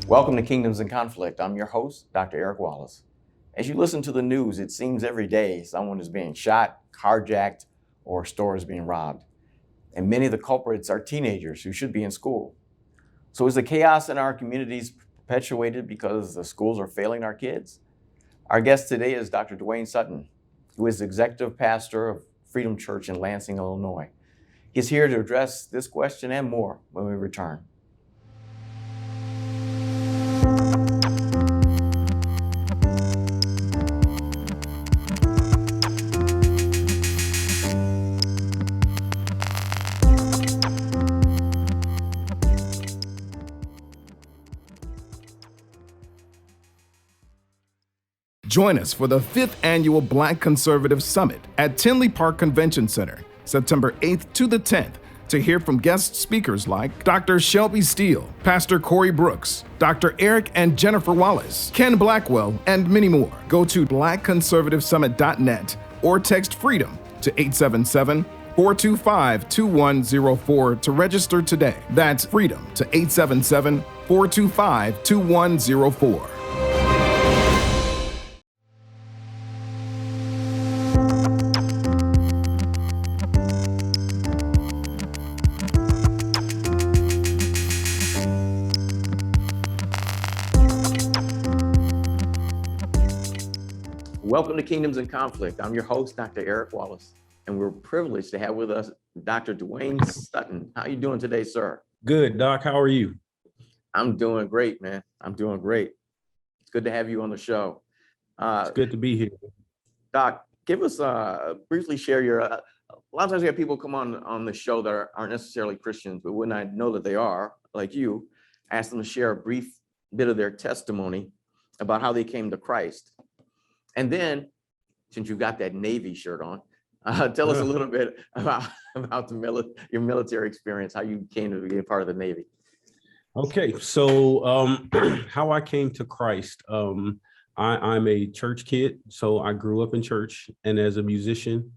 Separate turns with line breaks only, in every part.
Welcome to Kingdoms in Conflict. I'm your host, Dr. Eric Wallace. As you listen to the news, it seems every day someone is being shot, carjacked, or a store is being robbed. And many of the culprits are teenagers who should be in school. So is the chaos in our communities perpetuated because the schools are failing our kids? Our guest today is Dr. Dewayne Sutton, who is the executive pastor of Freedom Church in Lansing, Illinois. He's here to address this question and more when we return.
Join us for the 5th Annual Black Conservative Summit at Tinley Park Convention Center, September 8th to the 10th, to hear from guest speakers like Dr. Shelby Steele, Pastor Corey Brooks, Dr. Eric and Jennifer Wallace, Ken Blackwell, and many more. Go to blackconservativesummit.net or text FREEDOM to 877-425-2104 to register today. That's FREEDOM to 877-425-2104.
Welcome to Kingdoms in Conflict. I'm your host, Dr. Eric Wallace, and we're privileged to have with us Dr. Dewayne Sutton. How are you doing today, sir?
Good, Doc. How are you?
I'm doing great, man. I'm doing great. It's good to have you on the show.
It's good to be here.
Doc, give us briefly share your. A lot of times we have people come on the show that aren't necessarily Christians, but when I know that they are, like you, ask them to share a brief bit of their testimony about how they came to Christ. And then, since you've got that Navy shirt on, tell us a little bit about your military experience, how you came to be a part of the Navy.
Okay, so how I came to Christ. I'm a church kid, so I grew up in church, and as a musician,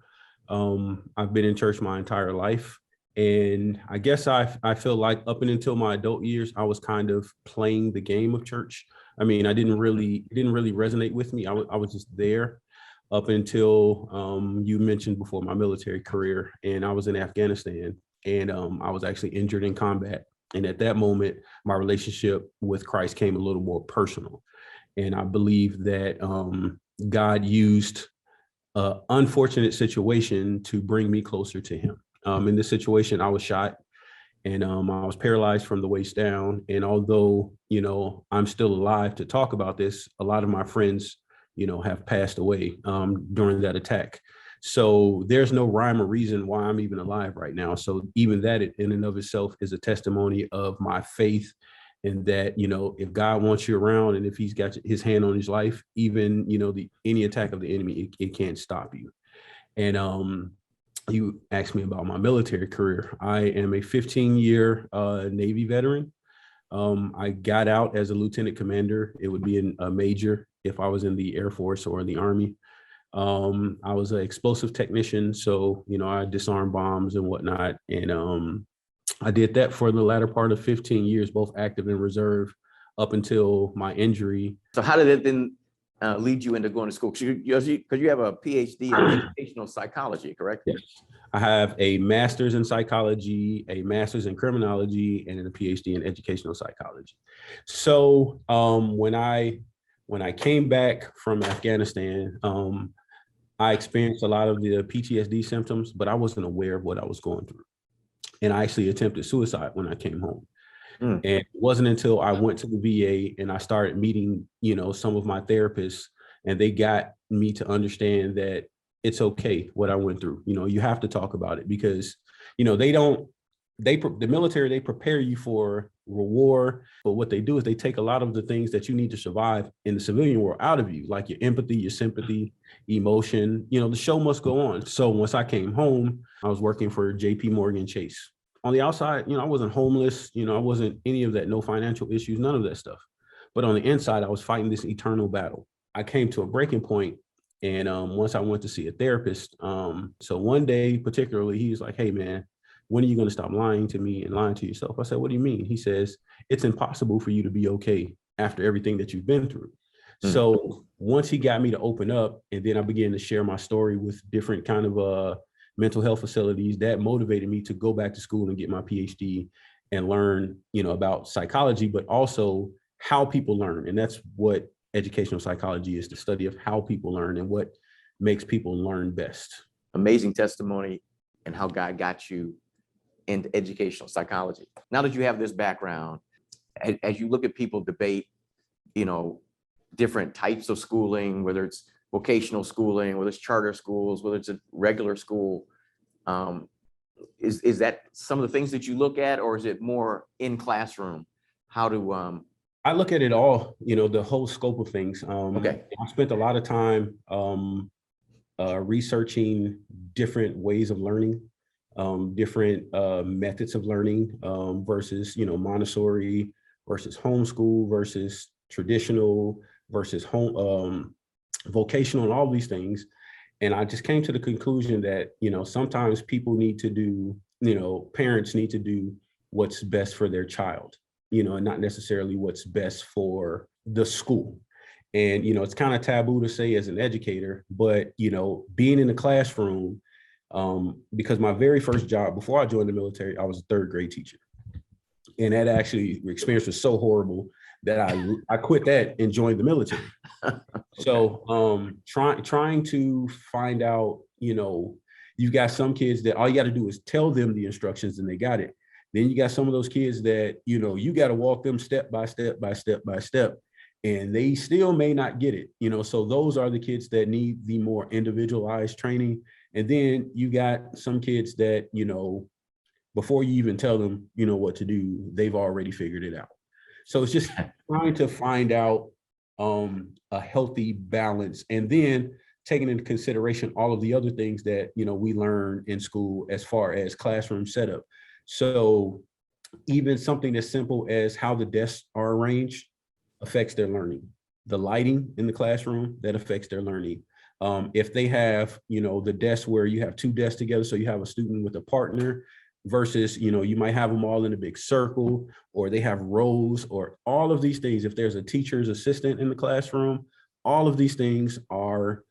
I've been in church my entire life. And I guess I feel like up and until my adult years, I was kind of playing the game of church. I mean, it didn't really resonate with me. I was just there up until you mentioned before my military career, and I was in Afghanistan, and I was actually injured in combat. And at that moment, my relationship with Christ came a little more personal. And I believe that God used an unfortunate situation to bring me closer to him. In this situation, I was shot. And I was paralyzed from the waist down. And although, I'm still alive to talk about this, a lot of my friends, have passed away during that attack. So there's no rhyme or reason why I'm even alive right now. So even that in and of itself is a testimony of my faith, and that, if God wants you around and if he's got his hand on his life, even, any attack of the enemy, it can't stop you. And you asked me about my military career. I am a 15-year Navy veteran. I got out as a lieutenant commander. It would be a major if I was in the Air Force or the Army. I was an explosive technician, so I disarmed bombs and whatnot. And I did that for the latter part of 15 years, both active and reserve, up until my injury.
So how did it then lead you into going to school? Because you have a PhD in educational psychology, correct?
Yes. I have a master's in psychology, a master's in criminology, and a PhD in educational psychology. So when I came back from Afghanistan, I experienced a lot of the PTSD symptoms, but I wasn't aware of what I was going through. And I actually attempted suicide when I came home. And it wasn't until I went to the VA and I started meeting, some of my therapists, and they got me to understand that it's okay what I went through. You have to talk about it because, the military, they prepare you for war, but what they do is they take a lot of the things that you need to survive in the civilian world out of you, like your empathy, your sympathy, emotion. The show must go on. So once I came home, I was working for JP Morgan Chase. On the outside, I wasn't homeless, I wasn't any of that, no financial issues, none of that stuff. But on the inside, I was fighting this eternal battle. I came to a breaking point And once I went to see a therapist, so one day particularly, he was like, "Hey man, when are you going to stop lying to me and lying to yourself?" I said, "What do you mean?" He says, "It's impossible for you to be okay after everything that you've been through." So once he got me to open up, and then I began to share my story with different kind of mental health facilities, that motivated me to go back to school and get my PhD and learn, about psychology, but also how people learn. And that's what educational psychology is, the study of how people learn and what makes people learn best.
Amazing testimony and how God got you into educational psychology. Now that you have this background, as you look at people debate, different types of schooling, whether it's vocational schooling, whether it's charter schools, whether it's a regular school, is that some of the things that you look at, or is it more in classroom? How do
I look at it all, the whole scope of things.
Okay.
I spent a lot of time researching different ways of learning, different methods of learning versus, Montessori versus homeschool versus traditional versus home vocational, and all these things. And I just came to the conclusion that, sometimes people need to do, parents need to do what's best for their child, and not necessarily what's best for the school. And, it's kind of taboo to say as an educator, but, being in the classroom, because my very first job before I joined the military, I was a third grade teacher. And that actually experience was so horrible that I quit that and joined the military. Okay. So trying to find out, you've got some kids that all you got to do is tell them the instructions and they got it. Then you got some of those kids that, you got to walk them step by step by step by step, and they still may not get it, so those are the kids that need the more individualized training. And then you got some kids that, before you even tell them, what to do, they've already figured it out. So it's just trying to find out a healthy balance, and then taking into consideration all of the other things that, we learn in school as far as classroom setup. So even something as simple as how the desks are arranged affects their learning. The lighting in the classroom, that affects their learning. If they have, the desk where you have two desks together, so you have a student with a partner versus, you might have them all in a big circle, or they have rows, or all of these things. If there's a teacher's assistant in the classroom, all of these things are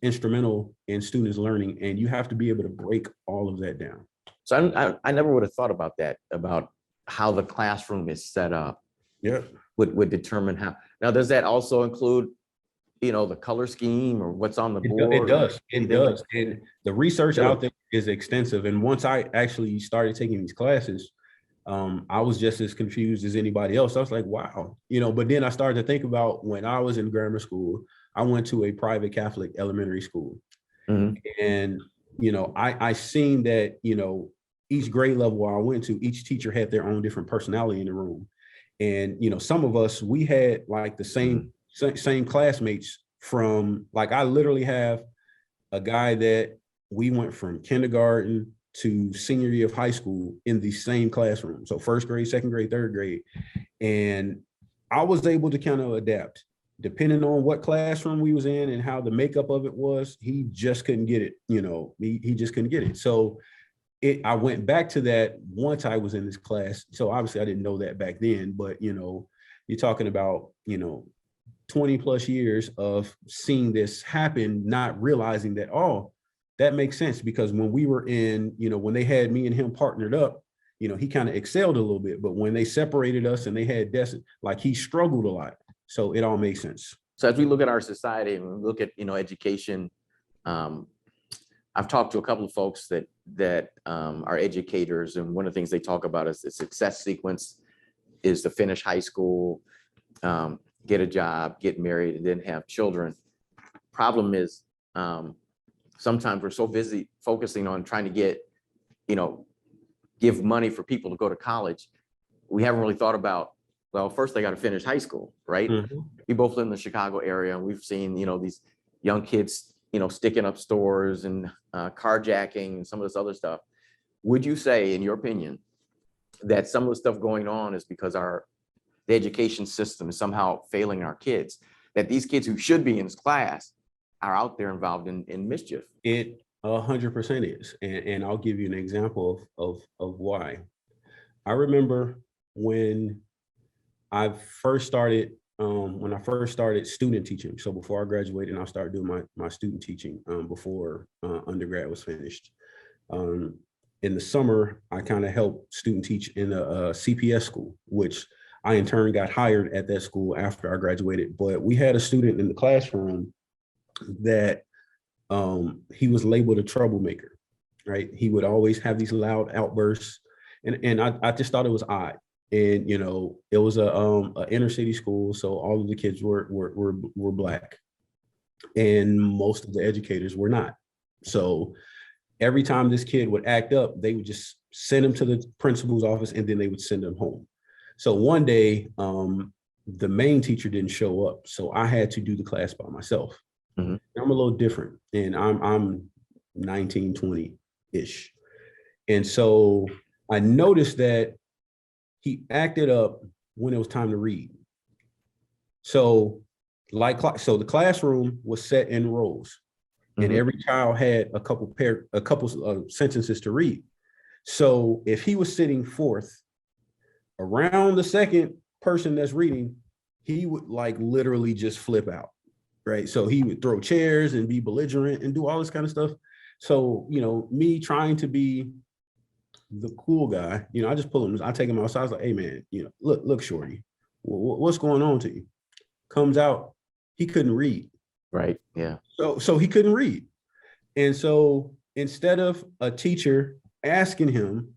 instrumental in students learning, and you have to be able to break all of that down.
So I never would have thought about that, about how the classroom is set up.
Yeah.
Would determine how. Now, does that also include, the color scheme or what's on the board?
It does. It does. And the research out there is extensive. And once I actually started taking these classes, I was just as confused as anybody else. I was like, wow, but then I started to think about when I was in grammar school, I went to a private Catholic elementary school. Mm-hmm. And, I seen that, each grade level I went to, each teacher had their own different personality in the room. And, some of us, we had like the same classmates from, like, I literally have a guy that we went from kindergarten to senior year of high school in the same classroom. So first grade, second grade, third grade. And I was able to kind of adapt depending on what classroom we was in and how the makeup of it was. He just couldn't get it. He just couldn't get it. So I went back to that once I was in this class. So obviously I didn't know that back then, but, you're talking about, 20 plus years of seeing this happen, not realizing that, oh, that makes sense, because when we were in, when they had me and him partnered up, he kind of excelled a little bit, but when they separated us and they had desks, like, he struggled a lot. So it all makes sense.
So as we look at our society and we look at, education, I've talked to a couple of folks that are educators, and one of the things they talk about is the success sequence is to finish high school, get a job, get married, and then have children. Problem is, sometimes we're so busy focusing on trying to get, give money for people to go to college. We haven't really thought about, well, first they got to finish high school, right? Mm-hmm. We both live in the Chicago area, and we've seen, these young kids, sticking up stores and carjacking and some of this other stuff. Would you say, in your opinion, that some of the stuff going on is because the education system is somehow failing our kids, that these kids who should be in this class are out there involved in mischief.
It 100% is. And I'll give you an example of why. I remember when I first started student teaching. So before I graduated, I started doing my student teaching before undergrad was finished. In the summer, I kind of helped student teach in a CPS school, which I in turn got hired at that school after I graduated. But we had a student in the classroom that he was labeled a troublemaker, right? He would always have these loud outbursts. And I just thought it was odd. And, you know, it was a inner city school. So all of the kids were Black, and most of the educators were not. So every time this kid would act up, they would just send him to the principal's office, and then they would send him home. So one day, the main teacher didn't show up. So I had to do the class by myself. Mm-hmm. I'm a little different, and I'm 19, 20-ish. And so I noticed that he acted up when it was time to read. So the classroom was set in rows, and every child had a couple sentences to read. So if he was sitting fourth, around the second person that's reading, he would like literally just flip out, right? So he would throw chairs and be belligerent and do all this kind of stuff. So, you know, me trying to be the cool guy, you know, I just pull him, I take him outside. I was like, hey man, you know, look, shorty, what's going on to you? Comes out, he couldn't read.
Right. Yeah.
So he couldn't read. And so instead of a teacher asking him,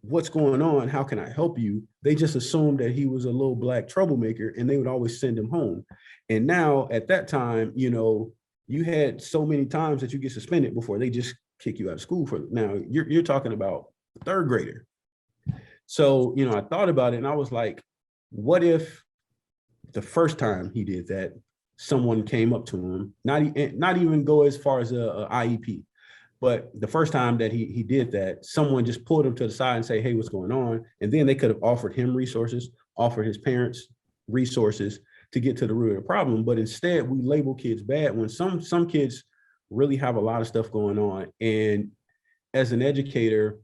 what's going on? How can I help you? They just assumed that he was a little Black troublemaker, and they would always send him home. And now at that time, you know, you had so many times that you get suspended before they just kick you out of school for. Now you're talking about third grader. So, you know, I thought about it, and I was like, what if the first time he did that, someone came up to him, not even go as far as a IEP, but the first time that he did that, someone just pulled him to the side and say, hey, what's going on? And then they could have offered him resources, offered his parents resources to get to the root of the problem. But instead, we label kids bad when some kids really have a lot of stuff going on. And as an educator,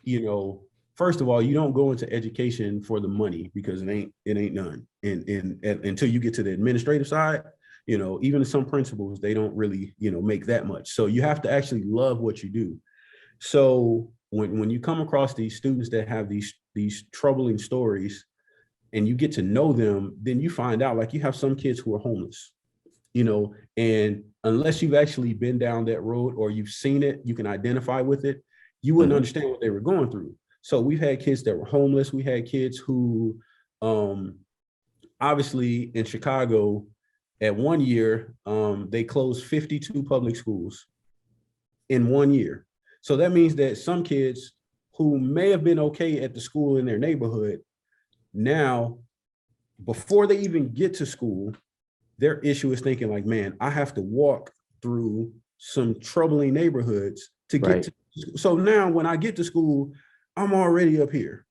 you know, first of all, you don't go into education for the money, because it ain't none. And until you get to the administrative side, you know, even some principals, they don't really, you know, make that much. So you have to actually love what you do. So when you come across these students that have these troubling stories, and you get to know them, then you find out, like, you have some kids who are homeless, you know, and unless you've actually been down that road or you've seen it, you can identify with it, you wouldn't understand what they were going through. So we've had kids that were homeless. We had kids who, obviously in Chicago, at one year, they closed 52 public schools in 1 year. So that means that some kids who may have been okay at the school in their neighborhood, now, before they even get to school, their issue is thinking like, man, I have to walk through some troubling neighborhoods to get to. So now when I get to school, I'm already up here.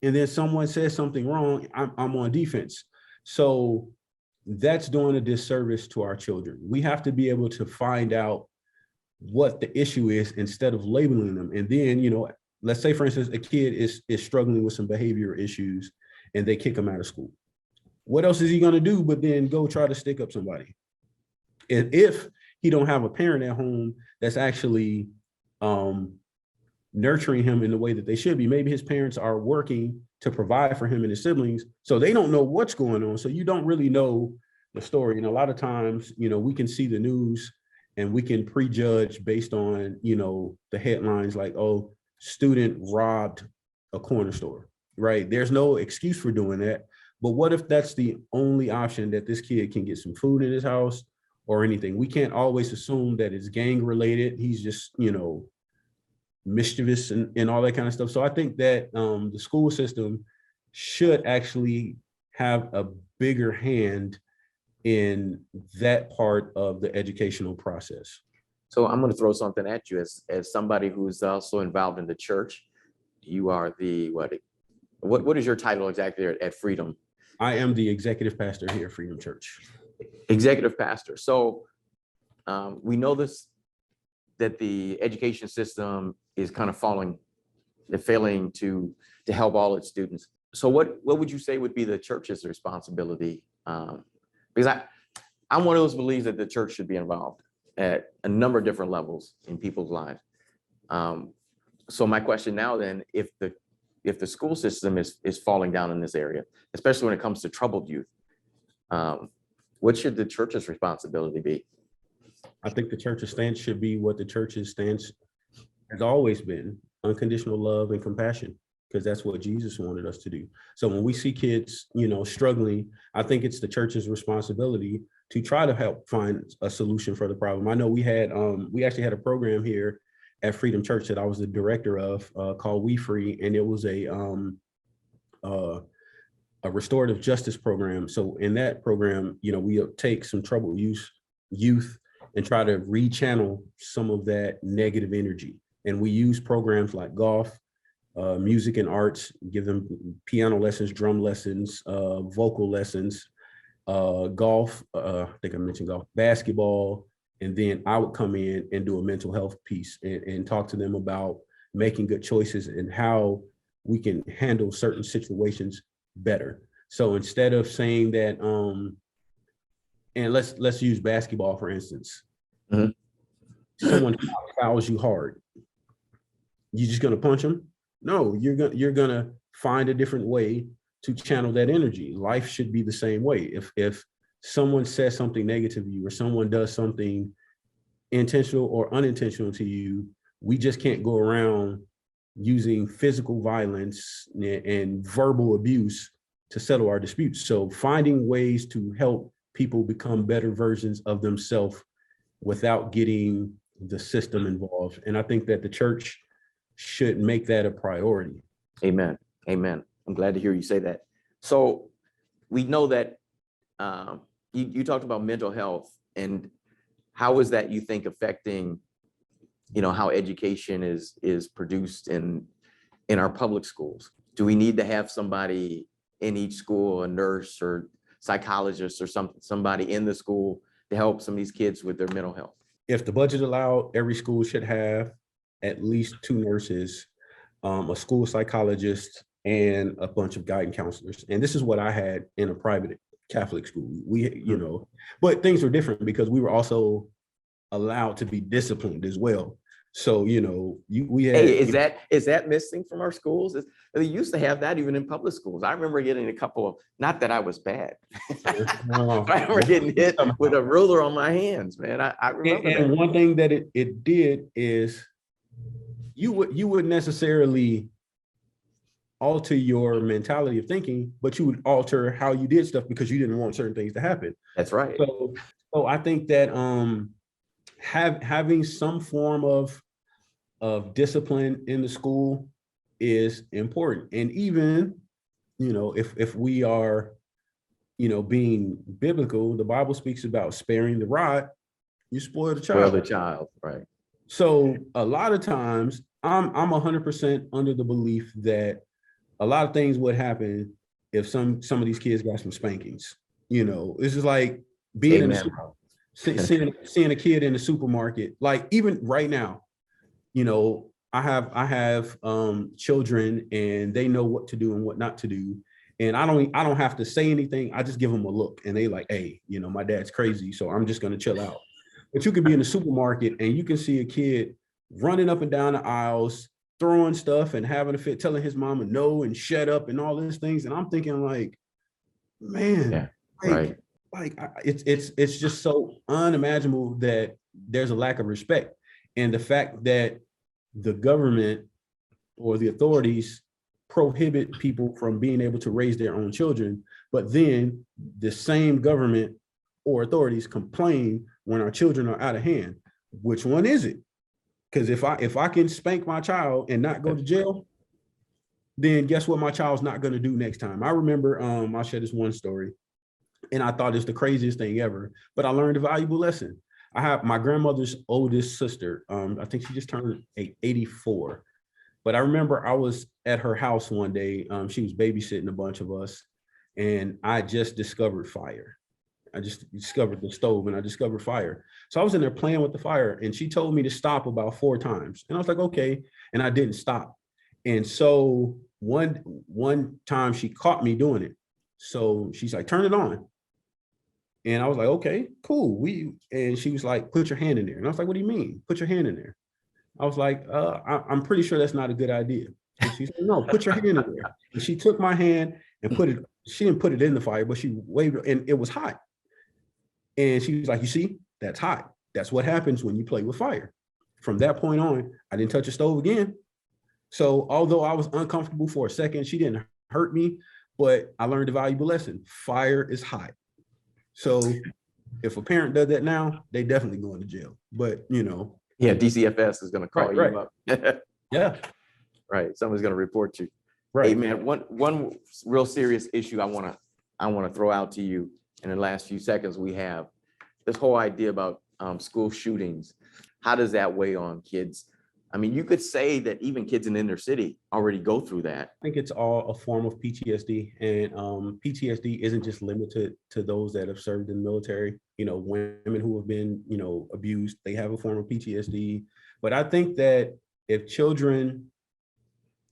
And then someone says something wrong, I'm on defense. So that's doing a disservice to our children. We have to be able to find out what the issue is instead of labeling them. And then, you know, let's say, for instance, a kid is struggling with some behavior issues and they kick him out of school. What else is he going to do but then go try to stick up somebody? And if he don't have a parent at home that's actually nurturing him in the way that they should be, maybe his parents are working to provide for him and his siblings, so they don't know what's going on. So you don't really know the story. And a lot of times, you know, we can see the news and we can prejudge based on, you know, the headlines like, oh, student robbed a corner store, right? There's no excuse for doing that. But what if that's the only option, that this kid can get some food in his house or anything? We can't always assume that it's gang related. He's just, you know, mischievous and all that kind of stuff. So I think that the school system should actually have a bigger hand in that part of the educational process.
So I'm going to throw something at you as somebody who's also involved in the church. You are the, what is your title exactly at Freedom?
I am the executive pastor here at Freedom Church.
Executive pastor. So We know this, that the education system is kind of failing to help all its students. So what would you say would be the church's responsibility? Because I'm one of those who believes that the church should be involved at a number of different levels in people's lives. So my question now then, if the school system is falling down in this area, especially when it comes to troubled youth, what should the church's responsibility be?
I think the church's stance should be what the church's stance has always been: unconditional love and compassion, because that's what Jesus wanted us to do. So when we see kids, struggling, I think it's the church's responsibility to try to help find a solution for the problem. I know we actually had a program here at Freedom Church that I was the director of, called We Free, and it was a restorative justice program. So in that program, we take some troubled youth and try to rechannel some of that negative energy. And we use programs like golf, music and arts, give them piano lessons, drum lessons, vocal lessons, golf, I think I mentioned golf, basketball. And then I would come in and do a mental health piece and talk to them about making good choices and how we can handle certain situations better. So instead of saying that, and let's use basketball, for instance. Mm-hmm. Someone fouls you hard. You just gonna punch them? No, you're gonna find a different way to channel that energy. Life should be the same way. If someone says something negative to you, or someone does something intentional or unintentional to you, we just can't go around using physical violence and verbal abuse to settle our disputes. So finding ways to help people become better versions of themselves without getting the system involved. And I think that the church should make that a priority.
Amen. Amen. I'm glad to hear you say that. So we know that you talked about mental health, and how is that, you think, affecting, how education is produced in our public schools? Do we need to have somebody in each school, a nurse or psychologist or somebody in the school to help some of these kids with their mental health?
If the budget allowed, every school should have at least 2 nurses, a school psychologist, and a bunch of guidance counselors. And this is what I had in a private Catholic school. We, but things were different because we were also allowed to be disciplined as well. So, we had.
Hey, is that missing from our schools? They used to have that even in public schools. I remember getting a couple of, not that I was bad. I remember getting hit with a ruler on my hands, man. I remember
and one thing that it did is you wouldn't necessarily alter your mentality of thinking, but you would alter how you did stuff because you didn't want certain things to happen.
That's right.
So I think that having some form of discipline in the school is important. And even, if we are, being biblical, the Bible speaks about sparing the rod, you spoil the child.
Spoil the child, right.
So a lot of times I'm 100% under the belief that a lot of things would happen if some of these kids got some spankings. This is like being seeing a kid in the supermarket. Like even right now, I have children, and they know what to do and what not to do. And I don't have to say anything. I just give them a look, and they like, hey, my dad's crazy, so I'm just gonna chill out. But you could be in the supermarket and you can see a kid running up and down the aisles, throwing stuff and having a fit, telling his mama no and shut up and all these things. And I'm thinking like, man,
yeah, right.
It's just so unimaginable that there's a lack of respect. And the fact that the government or the authorities prohibit people from being able to raise their own children, but then the same government or authorities complain when our children are out of hand. Which one is it? Because if I can spank my child and not go to jail, then guess what my child's not going to do next time? I remember, I'll share this one story, and I thought it's the craziest thing ever, but I learned a valuable lesson. I have my grandmother's oldest sister. I think she just turned 84. But I remember I was at her house one day. She was babysitting a bunch of us, and I just discovered fire. I just discovered the stove and I discovered fire. So I was in there playing with the fire and she told me to stop about 4 times. And I was like, okay. And I didn't stop. And so one time she caught me doing it. So she's like, turn it on. And I was like, okay, cool. And she was like, put your hand in there. And I was like, what do you mean? Put your hand in there. I was like, I'm pretty sure that's not a good idea. And she said, no, put your hand in there. And she took my hand and she didn't put it in the fire, but she waved it and it was hot. And she was like, you see, that's hot. That's what happens when you play with fire. From that point on, I didn't touch a stove again. So although I was uncomfortable for a second, she didn't hurt me, but I learned a valuable lesson. Fire is hot. So if a parent does that now, they definitely going to jail. But,
Yeah, DCFS is going to call you up.
Yeah.
Right. Someone's going to report you.
Right.
Hey, man, one real serious issue I want to throw out to you in the last few seconds we have. This whole idea about school shootings. How does that weigh on kids? I mean, you could say that even kids in the inner city already go through that.
I think it's all a form of PTSD, and PTSD isn't just limited to those that have served in the military. Women who have been, abused, they have a form of PTSD. But I think that if children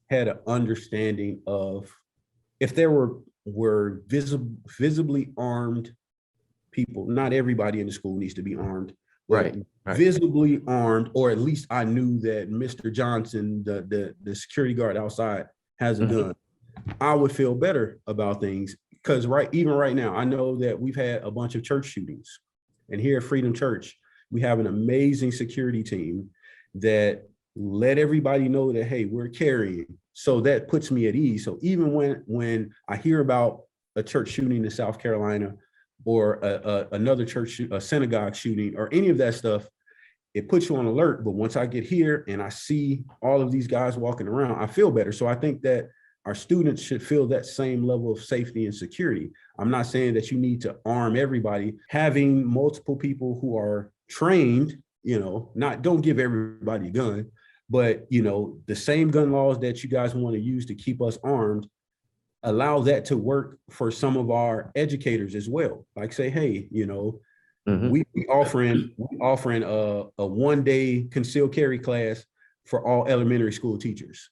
had an understanding of, if there were visibly armed people, not everybody in the school needs to be armed.
Right.
Visibly armed, or at least I knew that Mr. Johnson, the security guard outside, has a gun. I would feel better about things because even right now, I know that we've had a bunch of church shootings, and here at Freedom Church, we have an amazing security team that let everybody know that, hey, we're carrying. So that puts me at ease. So even when I hear about a church shooting in South Carolina, or another church, a synagogue shooting, or any of that stuff, it puts you on alert. But once I get here and I see all of these guys walking around, I feel better. So I think that our students should feel that same level of safety and security. I'm not saying that you need to arm everybody. Having multiple people who are trained, don't give everybody a gun, but the same gun laws that you guys want to use to keep us armed, allow that to work for some of our educators as well. Like say, hey, we offering a 1-day concealed carry class for all elementary school teachers.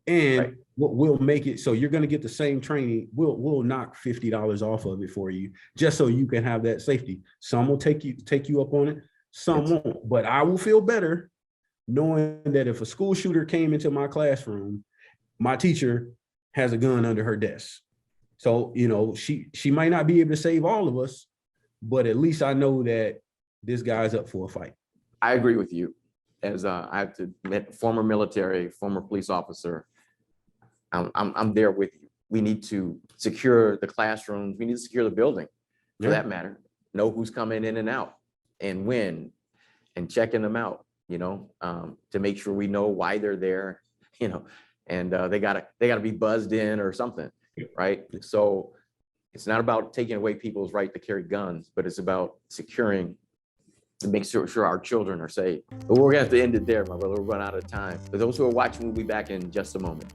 And we'll make it so you're going to get the same training. We'll knock $50 off of it for you, just so you can have that safety. Some will take you up on it, some won't. But I will feel better knowing that if a school shooter came into my classroom, my teacher has a gun under her desk. So, she might not be able to save all of us, but at least I know that this guy's up for a fight.
I agree with you. As I have to admit, former military, former police officer, I'm there with you. We need to secure the classrooms. We need to secure the building, for that matter. Know who's coming in and out and when, and checking them out, to make sure we know why they're there, and they gotta be buzzed in or something, right? So it's not about taking away people's right to carry guns, but it's about securing to make sure our children are safe. But we're gonna have to end it there, my brother. We're running out of time. For those who are watching, we'll be back in just a moment.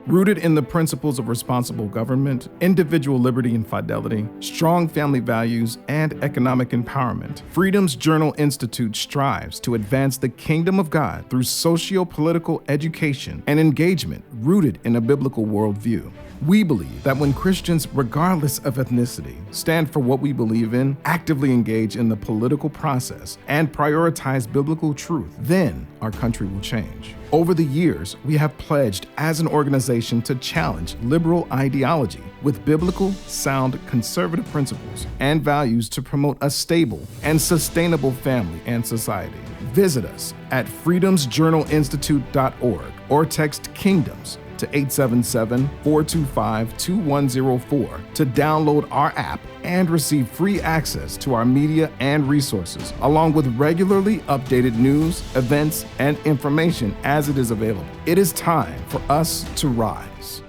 Rooted in the principles of responsible government, individual liberty and fidelity, strong family values, and economic empowerment, Freedom's Journal Institute strives to advance the kingdom of God through socio-political education and engagement rooted in a biblical worldview. We believe that when Christians, regardless of ethnicity, stand for what we believe in, actively engage in the political process, and prioritize biblical truth, then our country will change. Over the years, we have pledged as an organization to challenge liberal ideology with biblical, sound, conservative principles and values to promote a stable and sustainable family and society. Visit us at freedomsjournalinstitute.org or text KINGDOMS to 877-425-2104 to download our app and receive free access to our media and resources, along with regularly updated news, events, and information as it is available. It is time for us to rise.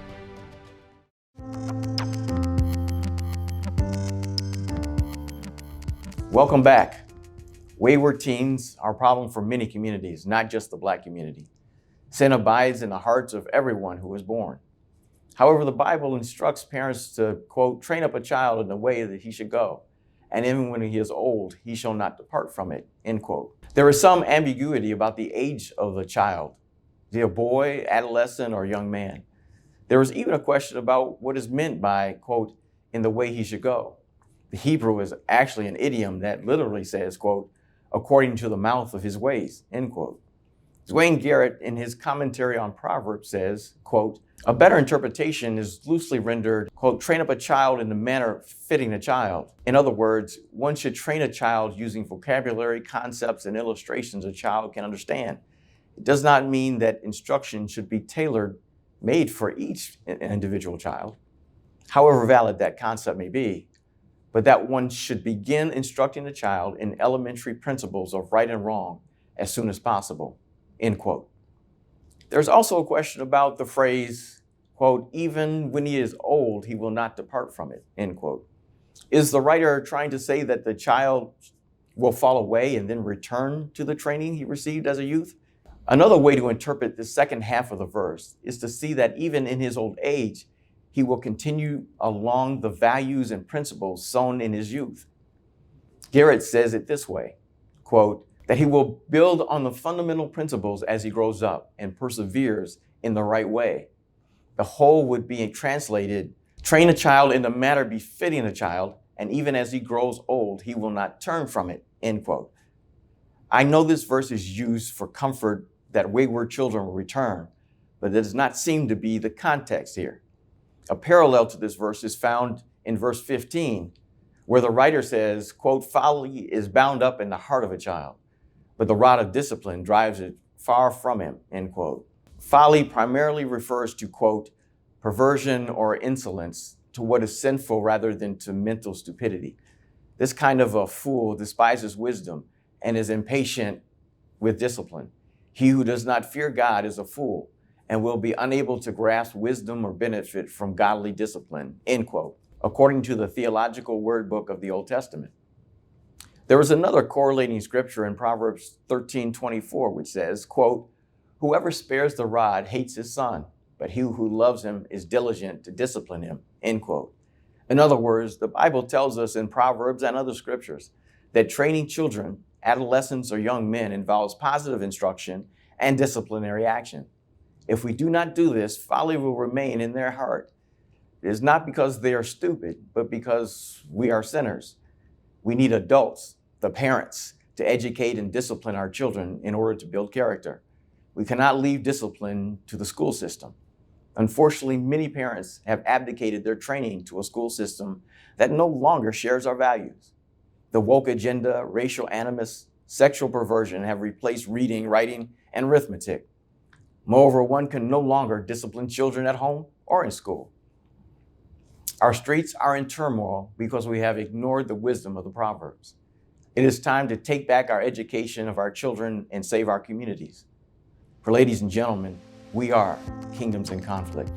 Welcome back. Wayward teens are a problem for many communities, not just the Black community. Sin abides in the hearts of everyone who is born. However, the Bible instructs parents to, quote, train up a child in the way that he should go, and even when he is old, he shall not depart from it, end quote. There is some ambiguity about the age of the child, be a boy, adolescent, or young man. There is even a question about what is meant by, quote, in the way he should go. The Hebrew is actually an idiom that literally says, quote, according to the mouth of his ways, end quote. Dwayne Garrett, in his commentary on Proverbs, says, quote, a better interpretation is loosely rendered, quote, train up a child in the manner fitting a child. In other words, one should train a child using vocabulary, concepts, and illustrations a child can understand. It does not mean that instruction should be made for each individual child, however valid that concept may be, but that one should begin instructing the child in elementary principles of right and wrong as soon as possible, end quote. There's also a question about the phrase, quote, even when he is old, he will not depart from it, end quote. Is the writer trying to say that the child will fall away and then return to the training he received as a youth? Another way to interpret the second half of the verse is to see that even in his old age, he will continue along the values and principles sown in his youth. Garrett says it this way, quote, that he will build on the fundamental principles as he grows up and perseveres in the right way. The whole would be translated, train a child in the manner befitting a child, and even as he grows old, he will not turn from it, end quote. I know this verse is used for comfort that wayward children will return, but it does not seem to be the context here. A parallel to this verse is found in verse 15, where the writer says, quote, folly is bound up in the heart of a child, but the rod of discipline drives it far from him, end quote. Folly primarily refers to, quote, perversion or insolence to what is sinful rather than to mental stupidity. This kind of a fool despises wisdom and is impatient with discipline. He who does not fear God is a fool and will be unable to grasp wisdom or benefit from godly discipline, end quote, according to the Theological Word Book of the Old Testament. There is another correlating scripture in Proverbs 13:24, which says, quote, whoever spares the rod hates his son, but he who loves him is diligent to discipline him, end quote. In other words, the Bible tells us in Proverbs and other scriptures that training children, adolescents, or young men involves positive instruction and disciplinary action. If we do not do this, folly will remain in their heart. It is not because they are stupid, but because we are sinners. We need adults, the parents, to educate and discipline our children in order to build character. We cannot leave discipline to the school system. Unfortunately, many parents have abdicated their training to a school system that no longer shares our values. The woke agenda, racial animus, sexual perversion have replaced reading, writing, and arithmetic. Moreover, one can no longer discipline children at home or in school. Our streets are in turmoil because we have ignored the wisdom of the Proverbs. It is time to take back our education of our children and save our communities. For ladies and gentlemen, we are Kingdoms in Conflict.